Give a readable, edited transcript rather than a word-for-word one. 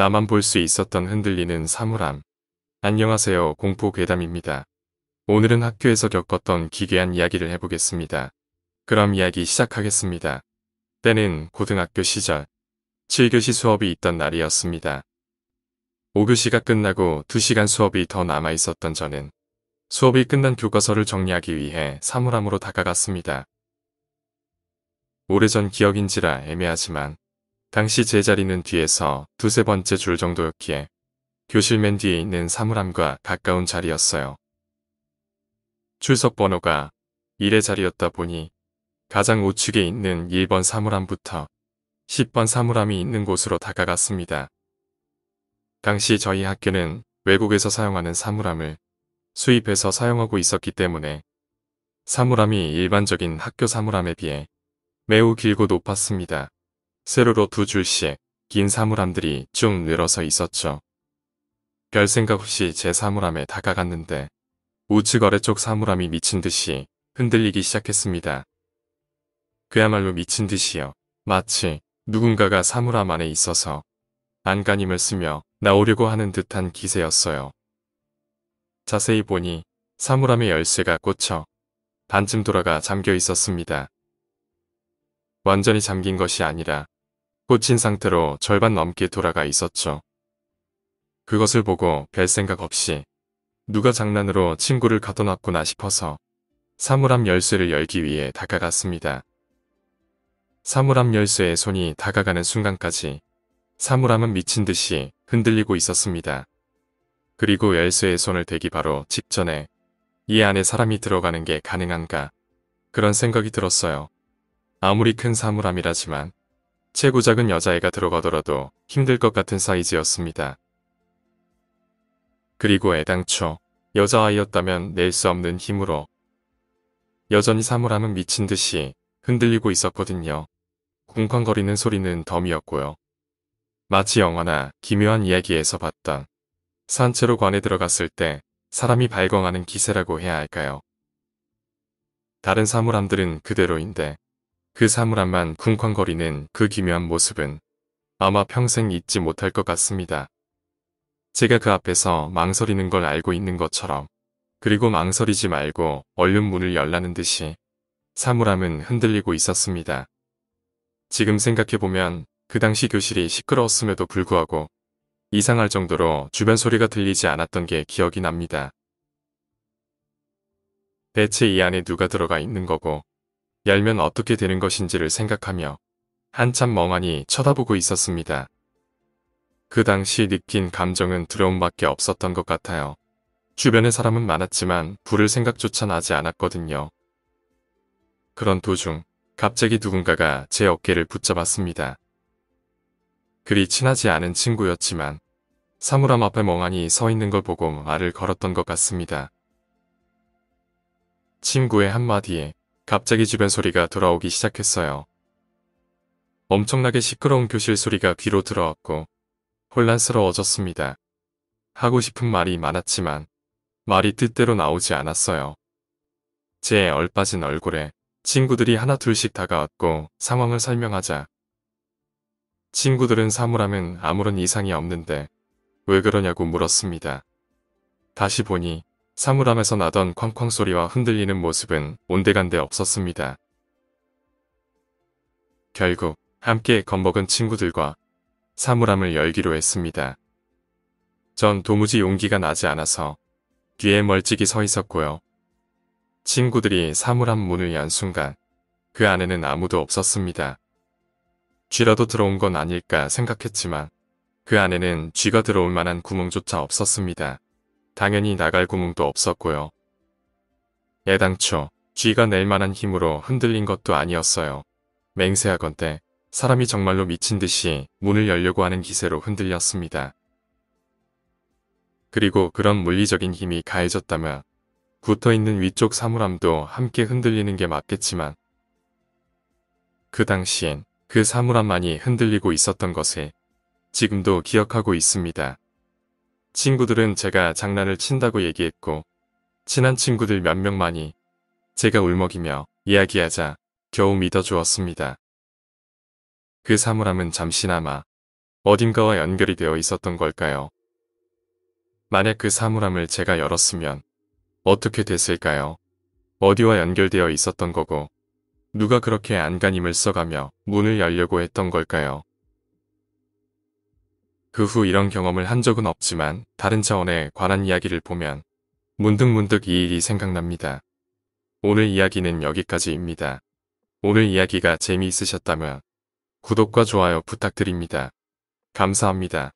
나만 볼 수 있었던 흔들리는 사물함. 안녕하세요, 공포괴담입니다. 오늘은 학교에서 겪었던 기괴한 이야기를 해보겠습니다. 그럼 이야기 시작하겠습니다. 때는 고등학교 시절 7교시 수업이 있던 날이었습니다. 5교시가 끝나고 2시간 수업이 더 남아 있었던 저는 수업이 끝난 교과서를 정리하기 위해 사물함으로 다가갔습니다. 오래전 기억인지라 애매하지만 당시 제 자리는 뒤에서 두세 번째 줄 정도였기에 교실 맨 뒤에 있는 사물함과 가까운 자리였어요. 출석 번호가 1의 자리였다 보니 가장 우측에 있는 1번 사물함부터 10번 사물함이 있는 곳으로 다가갔습니다. 당시 저희 학교는 외국에서 사용하는 사물함을 수입해서 사용하고 있었기 때문에 사물함이 일반적인 학교 사물함에 비해 매우 길고 높았습니다. 세로로 2줄씩 긴 사물함들이 쭉 늘어서 있었죠. 별 생각 없이 제 사물함에 다가갔는데 우측 아래쪽 사물함이 미친 듯이 흔들리기 시작했습니다. 그야말로 미친 듯이요. 마치 누군가가 사물함 안에 있어서 안간힘을 쓰며 나오려고 하는 듯한 기세였어요. 자세히 보니 사물함의 열쇠가 꽂혀 반쯤 돌아가 잠겨 있었습니다. 완전히 잠긴 것이 아니라 꽂힌 상태로 절반 넘게 돌아가 있었죠. 그것을 보고 별 생각 없이 누가 장난으로 친구를 가둬놨구나 싶어서 사물함 열쇠를 열기 위해 다가갔습니다. 사물함 열쇠에 손이 다가가는 순간까지 사물함은 미친 듯이 흔들리고 있었습니다. 그리고 열쇠에 손을 대기 바로 직전에 이 안에 사람이 들어가는 게 가능한가 그런 생각이 들었어요. 아무리 큰 사물함이라지만 최고 작은 여자애가 들어가더라도 힘들 것 같은 사이즈였습니다. 그리고 애당초 여자아이였다면 낼 수 없는 힘으로 여전히 사물함은 미친 듯이 흔들리고 있었거든요. 쿵쾅거리는 소리는 덤이었고요. 마치 영화나 기묘한 이야기에서 봤던 산채로 관에 들어갔을 때 사람이 발광하는 기세라고 해야 할까요? 다른 사물함들은 그대로인데 그 사물함만 쿵쾅거리는 그 기묘한 모습은 아마 평생 잊지 못할 것 같습니다. 제가 그 앞에서 망설이는 걸 알고 있는 것처럼 그리고 망설이지 말고 얼른 문을 열라는 듯이 사물함은 흔들리고 있었습니다. 지금 생각해보면 그 당시 교실이 시끄러웠음에도 불구하고 이상할 정도로 주변 소리가 들리지 않았던 게 기억이 납니다. 대체 이 안에 누가 들어가 있는 거고 열면 어떻게 되는 것인지를 생각하며 한참 멍하니 쳐다보고 있었습니다. 그 당시 느낀 감정은 두려움밖에 없었던 것 같아요. 주변에 사람은 많았지만 부를 생각조차 나지 않았거든요. 그런 도중 갑자기 누군가가 제 어깨를 붙잡았습니다. 그리 친하지 않은 친구였지만 사물함 앞에 멍하니 서 있는 걸 보고 말을 걸었던 것 같습니다. 친구의 한마디에 갑자기 주변 소리가 돌아오기 시작했어요. 엄청나게 시끄러운 교실 소리가 귀로 들어왔고 혼란스러워졌습니다. 하고 싶은 말이 많았지만 말이 뜻대로 나오지 않았어요. 제 얼빠진 얼굴에 친구들이 하나 둘씩 다가왔고 상황을 설명하자 친구들은 사물함은 아무런 이상이 없는데 왜 그러냐고 물었습니다. 다시 보니 사물함에서 나던 쾅쾅 소리와 흔들리는 모습은 온데간데 없었습니다. 결국 함께 겁먹은 친구들과 사물함을 열기로 했습니다. 전 도무지 용기가 나지 않아서 뒤에 멀찍이 서 있었고요. 친구들이 사물함 문을 연 순간 그 안에는 아무도 없었습니다. 쥐라도 들어온 건 아닐까 생각했지만 그 안에는 쥐가 들어올 만한 구멍조차 없었습니다. 당연히 나갈 구멍도 없었고요. 애당초 쥐가 낼 만한 힘으로 흔들린 것도 아니었어요. 맹세하건대 사람이 정말로 미친 듯이 문을 열려고 하는 기세로 흔들렸습니다. 그리고 그런 물리적인 힘이 가해졌다면 붙어있는 위쪽 사물함도 함께 흔들리는 게 맞겠지만 그 당시엔 그 사물함만이 흔들리고 있었던 것을 지금도 기억하고 있습니다. 친구들은 제가 장난을 친다고 얘기했고 친한 친구들 몇 명만이 제가 울먹이며 이야기하자 겨우 믿어주었습니다. 그 사물함은 잠시나마 어딘가와 연결이 되어 있었던 걸까요? 만약 그 사물함을 제가 열었으면 어떻게 됐을까요? 어디와 연결되어 있었던 거고 누가 그렇게 안간힘을 써가며 문을 열려고 했던 걸까요? 그 후 이런 경험을 한 적은 없지만 다른 차원에 관한 이야기를 보면 문득문득 이 일이 생각납니다. 오늘 이야기는 여기까지입니다. 오늘 이야기가 재미있으셨다면 구독과 좋아요 부탁드립니다. 감사합니다.